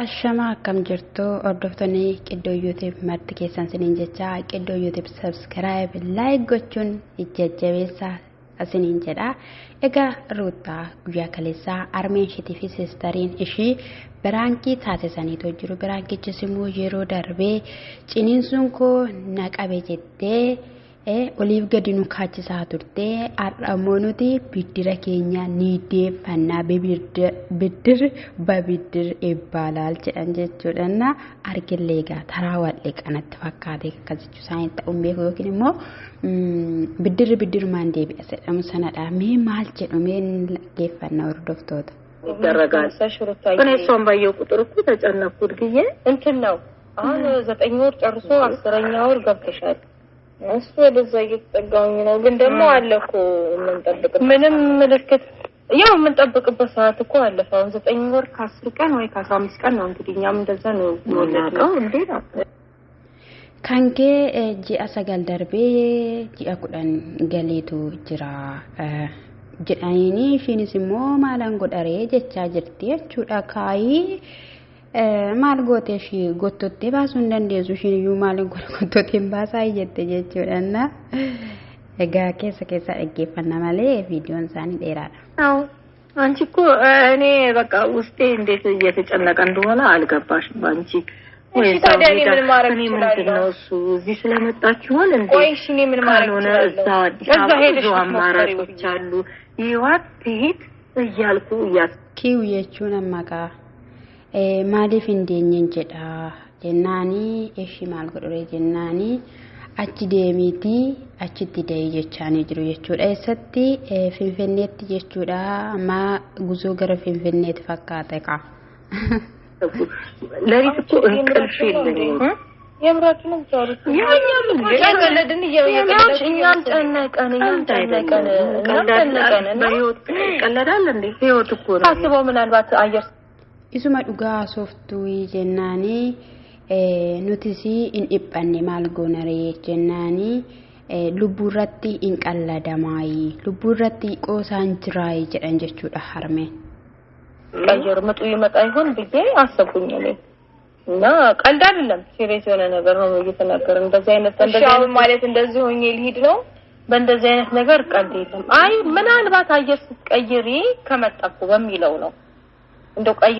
Ashama akkam jirtu hordoftonni Qiddoo YouTube marti keessan siniin jecha Qiddoo YouTube subscribe like gochuun jajjabeessa asiniin jedha. Egaa Ruutaa guyyaa kaleessaa armeen shitii fi sistariin ishii biraankii taasisaniitu jiru. Biraankichis immoo yeroo darbee ciniinsuun koo naqabe jettee oliif gadi nu kaachisaa turte. Har'ammoo nuti biddira keenya ni deeffannaa biddir babiddir eebbaalaal jedhan jechuudha. Argillee egaa taraa wal'ee kanatti fakkaate akkas jechuu isaanii ta'uun beeku yookiin immoo biddirumaan deebi'a jedhamu sanadha. Mee maal jedhu mee deeffannaa hordoftoota. እኔ ባየው ቁጥር እኮ ተጨነኩት ግዬ እንትን ነው አሁን 9 ወር ጨርሶ 10ኛ ወር ገብተሻል እሱ ወደዛ እየተጠጋኝ ነው ግን ደግሞ አለኮ ምንም ምልክት ያው ምን ጠብቅበት ሰዓት እኮ አለፈ አሁን 9 ወር ከ10 ቀን ወይ ከ15 ቀን ነው እንግዲህኛም እንደዛ ነው ወለደው እንዴ ነው ካንጌ ጂአ ሰጋል ደርቤ ጂአ ኩዳን ገሌቱ ጅራ jedhanii ishiinis immoo maalan godharee jechaa jirti jechuudha. Kaayii maal gootee ishii gottottee baasuu hin dandeessu ishiin iyyuu maalin gottotteen baasaa jette jechuudha. Egaa keessa dhaggeeffanna malee viidiyoon isaanii dheeraadha. አንቺ እኮ እኔ በቃ ውስጤ እንዴት እየተጨነቀ እንደሆነ አልገባሽም ባንቺ ወይ ታዲያ ምን ማረግ ነው እሱ እዚህ ስለመጣችሁን እንዴ ወይ እሺ ምን ማረግ ነው እዛ ሄደሽ አማራጮች አሉ ይዋት ቢት እያልኩ ያኪው የቹን አማካ ማሊፍ እንደኘን ጀዳ ጀናኒ እሺ ማል ጎዶሬ ጀናኒ አቺ ደሚቲ አቺቲ ደይ ጀቻኒ ጅሩ የቹዳ እሰቲ ፊንፊኔት የቹዳ ማ ጉዞ ገረ ፊንፊኔት ፈካተካ ለሪት እኮ እንቅልፍ የለኝም የምራችንም ቻሉት ያኛም እኛም ጨነቀን በህይወት ቀለዳል እንዴ ህይወት እኮ ነው ታስበው ምናልባት አየር ኢሱማ ዱጋ ሶፍቱ ጀናኒ ኑቲሲ ኢንኢጳኔ ማልጎነሬ ጀናኒ ሉቡራቲ ኢንቀለዳማይ ሉቡራቲ ቆሳን ጅራይ ጀዳን ጀቹዳ ሐርሜ አየር መጡ ይመጣ ይሆን ብዬ አሰብኩኝ እኔ እና ቀልድ አይደለም ሲሪየስ የሆነ ነገር ነው እየተናገረ እንደዚህ አይነት ማለት እንደዚህ ሆኜ ልሂድ ነው በእንደዚህ አይነት ነገር ቀልድ የለም አይ ምናልባት አየር ስትቀይሪ ከመጣኩ በሚለው ነው እንደው ቀይ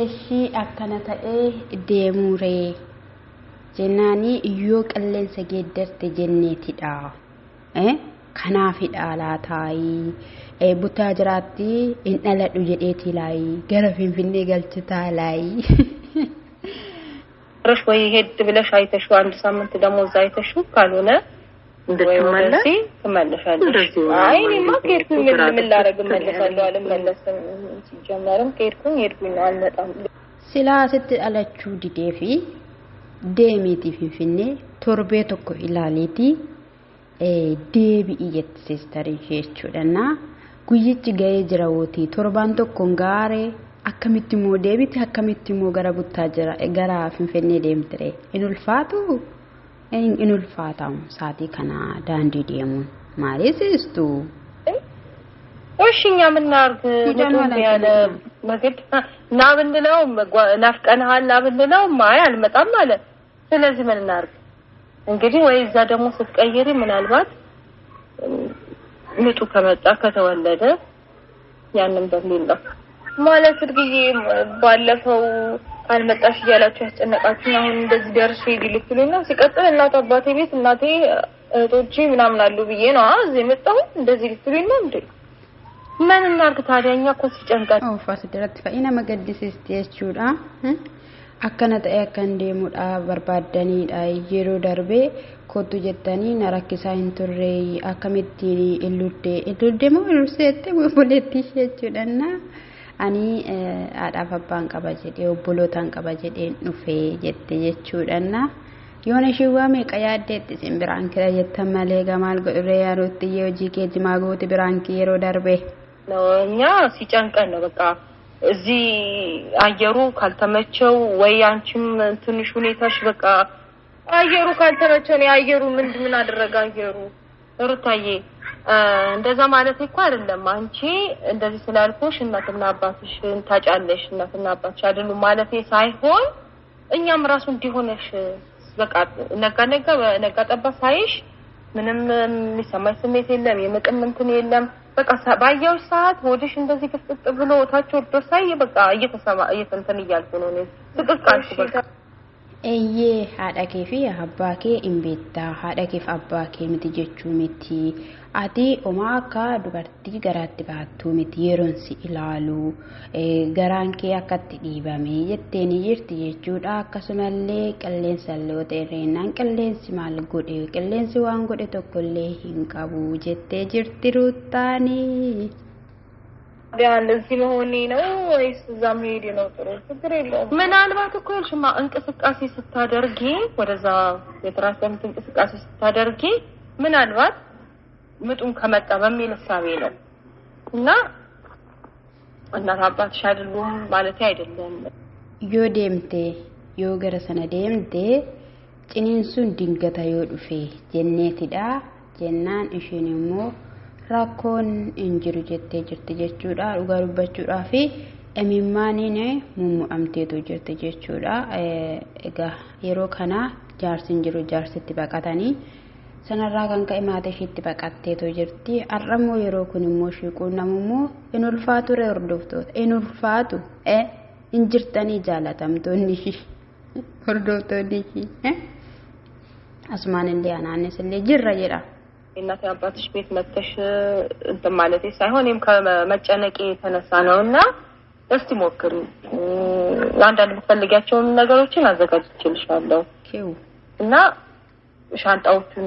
እሺ አከነታኤ ደሙሬ ጀናኒ እዩ ቀለን ሰገደርተ ጀኔቲዳ ከናፊዳ ላታይ ቡታ ጅራቲ እንጠለዱ ጀዴቲ ላይ ገረፊንፊኔ ገልጭታ ላይ ረሽ ወይ ሄድ ብለሽ አይተሽው አንድ ሳምንት ደሞ ዛይተሹ ካልሆነ እንደተመለሲ ተመለሻለሽ አይኔማ ከሄድኩኝ ምን ላረግ መለሳለሁ አልመለስም ሲጀመርም ከሄድኩኝ ሄድኩኝ አልመጣም ሲላ ስትአለቹ ዲዴፊ ደሚቲ ፊንፊኔ ቶርቤ ተኮ ኢላሊቲ deebi'i jette sisterin jechuudha. Guyyichi ga'ee jira wooti torbaan tokkoon gaaree akkamitti immoo deebiti akkamitti immoo gara buttaa jira gara Finfinnee deemtire in ulfaatamu saatii kana daandii deemuun maaliisistu ወሽኛ ምን ናርግ ነው ያለ መግድ ናብንለው ናፍቀናል ናብንለው ማይ አልመጣም ማለት ስለዚህ ምን ናርግ እንግዲህ ወይ እዛ ደግሞ ስትቀይሪ ምናልባት ምጡ ከመጣ ከተወለደ ያንን በሚለው ማለት እርግዬ ባለፈው ካልመጣሽ ያላችሁ ያስጨነቃችሁ አሁን እንደዚህ ደርሼ ይልኩልኝና ሲቀጥል እናት አባቴ ቤት እናቴ እህቶቼ ምናምን አሉ ብዬ ነው እዚህ መጣሁ እንደዚህ ይልኩልኝ ነው እንዴ ምን እናርግ ታዲያኛ እኮ ሲጨንቃት ፋስ ደረት ፈኢና መገድስስ የቹዳ akkana ta'e akkan deemuudha barbaadaniidha yeroo darbee kootu jettanii narakkisaa hin turre akkamitti illuddee moo illuseette boleetti jechuudha ani haadhaaf abbaan qaba jedhee obbolotaan qaba jedheen dhufee jette jechuudha yoona shiwaa meeqa yaaddeetti sin biraankira jettan malee gamaal godhuree yaaduutti hojii geejjimaa goote biraankii yeroo darbee ነው እኛ ሲጨንቀን ነው በቃ እዚህ አየሩ ካልተመቸው ወይ አንቺም ትንሽ ሁኔታሽ በቃ አየሩ ካልተመቸው ነው አየሩ ምን አደረጋ አየሩ ሩታዬ እንደዛ ማለት እኮ አይደለም አንቺ እንደዚህ ስላልኩሽ እናትና አባትሽን ታጫለሽ እናትና አባትሽ አይደሉም ማለት ሳይሆን እኛም ራሱ እንዲሆነሽ በቃ ነጋ ጠባ ሳይሽ ምንም የሚሰማኝ ስሜት የለም የመቅም እንትን የለም በቃ ባየው ሰዓት ወዲሽ እንደዚህ ፍጥጥ ብሎ ታች ወርዶ ሳይ በቃ እየተንተን እያልኩ ነው ነው ፍጥጥ በቃ haadha kee fi abbaa kee hin beektaa haadha kee fi abbaa kee miti jechuu miti ati homaa akka dubartii garaatti baattuu miti yeroon si ilaalu garaan kee akkatti dhiibame jettee ni jirti jechuudha akkasumallee qilleensallee yoo ta'e irreenaan qilleensi maal godhe qilleensi waan godhe tokkollee hin qabu jettee jirti ruuttaanii. እንደዚህ መሆኔ ነው ወይስ እዛም ሄዴ ነው ጥሩ ችግር የለውም ምናልባት እኮ ልሽማ እንቅስቃሴ ስታደርጊ ወደዛ የትራንስፖርት እንቅስቃሴ ስታደርጊ ምናልባት ምጡን ከመጣ በሚል ሐሳቤ ነው እና እናት አባትሽ አይደሉም ማለት አይደለም yoo deemte yoo gara sana deemte ciniinsuun dingata yoo dhufe jenneetidha jennaan isheen immoo rakkoon injiru jettee jirti jechuudha dhugaa dubbachuudhaa fi emimmaaniin mummu'amteetu jirti jechuudha egaa yeroo kana jaarsin jiru jaarsitti baqatanii sanarraa kan ka'e maatii isheetti baqatteetu jirti har'ammoo yeroo kun immoo shiiquun namummoo in ulfaatu ree hordoftoota in ulfaatu injirtanii jaalatamtoonni hordoftoonni asmaanillee anaannesillee jirra jedha እናት አባትሽ ቤት መጥተሽ እንት ማለት ሳይሆን ከመጨነቄ የተነሳ ነውና እስቲ ሞክሪ አንዳንድ የምትፈልጊያቸው ነገሮችን አዘጋጅቼልሻለሁ እና ሻንጣዎቹን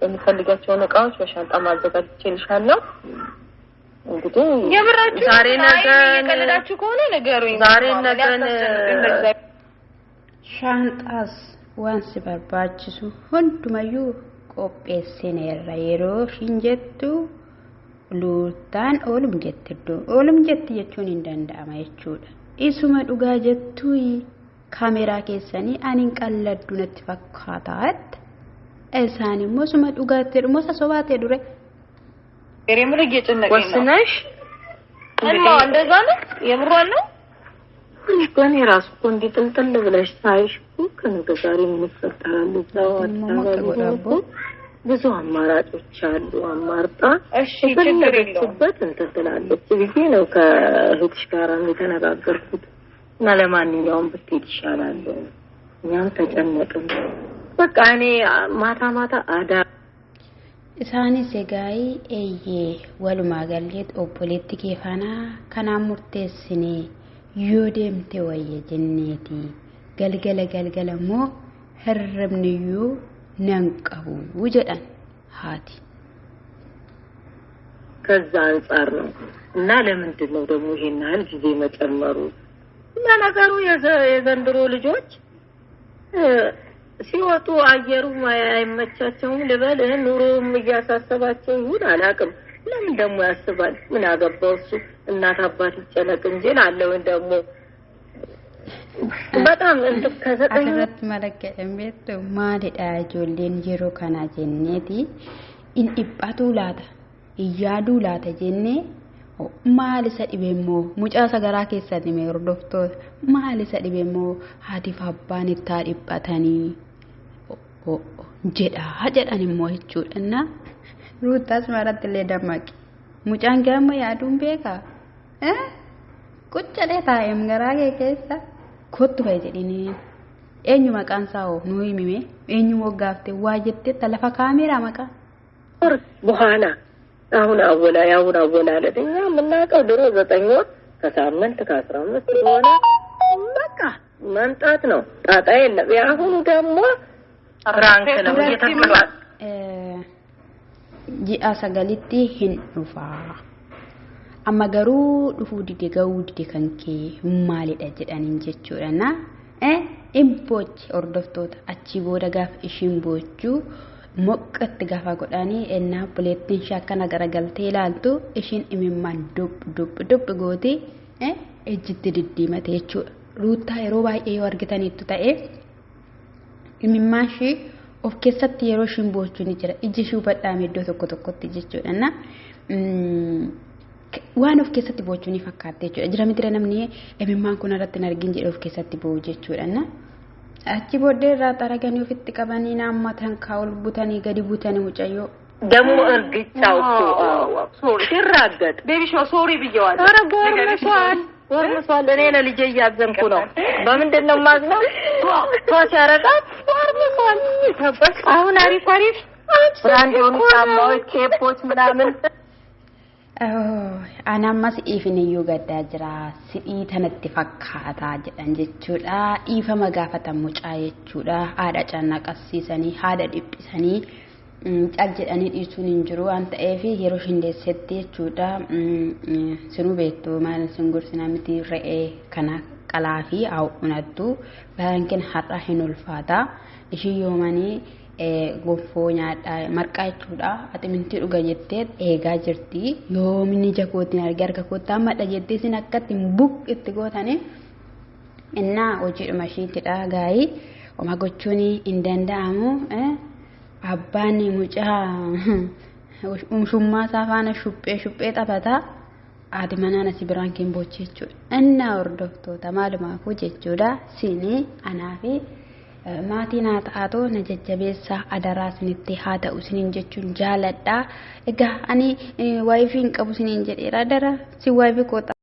የምትፈልጊያቸው እቃዎች በሻንጣ ማዘጋጅቼልሻለሁ እንግዲህ ዛሬ ነገ የቀለዳችሁ ከሆነ ነገሩኝ ዛሬ ነገ ሻንጣስ ዋንስ በርባችሱ ሁንዱማዩ qopheessineerra yeroo shin jettu luutaan oolum jetti jechuun hin danda'ama jechuudha isuma dhugaa jettu kaameraa keessanii anin qalladdu natti fakkaataat isaan immoo suma dhugaatti dhumo sasobaatee dure የምር እየጨነቀኝ ነው ወስነሽ እና እንደዛ ነው የምሯን ነው ግን የራሱ ኮንዲ ጥልጥል ብለሽ ታይሽ ከነገዛሪ ምትፈጠራሉ ዛው ብዙ አማራጮች አሉ አማርጣ እሺ ችግር የለውም እንትላለች ቢዚ ነው ከህትሽ ጋር የተነጋገርኩት እና ለማንኛውም ብትሄድ ይሻላል እኛም ተጨነቅን በቃ እኔ ማታ አዳ isaani segaay walumaa galleet obboleetti keefana kana murteessine yoo deemte wayya jenneeti galgala moo hirribniyyuu nan qabu jedhan haati ከዛ አንፃር ነው እና ለምንድን ነው ደግሞ ይሄን ያህል ጊዜ መጨመሩ እና ነገሩ የዘንድሮ ልጆች ሲወጡ አየሩ አይመቻቸውም ልበል ኑሮም እያሳሰባቸው ይሁን አላቅም ለምን ደግሞ ያስባል ምን አገባው እሱ እናት አባት ይጨነቅ እንጂ አለው ደግሞ በጣም ከዘጠኝ አስረት መለከም ቤት ማለዳ ጆሌን ጀሮ ካና ጀኔቲ ኢንኢባቱ ላታ እያዱ ላታ ጀኔ ማል ሰዲቤሞ ሙጫ ሰገራ ከሰኒ ሜርዶፍቶ ማል ሰዲቤሞ ሀቲፍ አባን ታዲባታኒ ጀዳን ሞይቹና ሩታስ ማራት ለደማቂ ሙጫን ጋማ ያዱን ቤካ ቁጭ ለታ የምገራጌ ከሳ ኮቱ ባይዘዲኒ ኤኙ መቃንሳው ኑይ ሚሜ ኤኙ ወጋፍቴ ዋጀቴ ተለፋ ካሜራ መቃ በኋላ አሁን አወላለደኛ ምናቀው ድሮ 9 ወር ከሳምንት ከ15 ሆነ በቃ መንጣት ነው ጣጣ የለም ያሁኑ ደግሞ ፍራንክ ነው እየተከሏል ji'a sagalitti hin dhufa amma garuu dhufuu dide ga'uu dide kan kee maalidha jedhaniin jechuudha na impochi hordoftoota achi booda gaaf ishiin bochuu moqqatti gaafa godhanii ennaa buleettiin shakkana garagaltee ilaaltu ishiin imimmaan dub gooti ejjitti diddiimate jechuudha ruutaa yeroo baay'ee yoo argitaniittu ta'e imimmaan ishii of keessatti yeroo ishiin boochuu ni jira iji ishii badhaame iddoo tokko tokkotti jechuudha waan of keessatti boochuu ni fakkaate jechuudha jira miti namni imimmaan kun irratti hin argin jedhe of keessatti boo'u jechuudha achi booddee irraa xaraganii ofitti qabanii naammatan kaa'ol butanii gadi butanii mucayyoo ደግሞ እርግጫው ሶሪ ሲራገጥ ቤቢ ሾ ሶሪ ብየዋል ኧረ ጎርምሷል እኔ ለልጄ እያዘንኩ ነው በምንድን ነው የማዝነው ሲያረጋት ጎርምሷል ተበስ አሁን አሪፍ ብራንድ የሆኑ ጫማዎች ኬፖች ምናምን anammas ifiniyyuu gaddaa jira sidii tanatti fakkaataa jedhan jechuudha dhiifama gaafatan mucaa jechuudha haadha cannaqasiisanii haadha dhiphisanii cal jedhanii dhiisuun hin jiru waan ta'eef yeroo shindeessetti jechuudha sinuu beektu maal singursinaa miti re'ee kana qalaa fi haa'unattu baankin har'a hin ulfaata ishii yoomanii gonfoo nyaadhaa marqaa jechuudha ati mintii dhuga jettee eegaa jirti yoomini jakootiin argaa harka kootaa madha jettee sin akkatti buk itti gootanii innaa hojiidhuma ishiittidha gaa'ii oma gochuun hin danda'amu abbaan mucaa shummaa isaa faana shuphee taphataa ati manaan asii biraan keen boochee jechuudha innaa hordoftoota maalumaafuu jechuudha siinii anaa fi maatiin haa ta'atu na jajjabeessa adaraa isinitti haa ta'u isiniin jechuun jaaladha egaa ani waayifii hin qabu isiniin jedheera adara si waayifii koota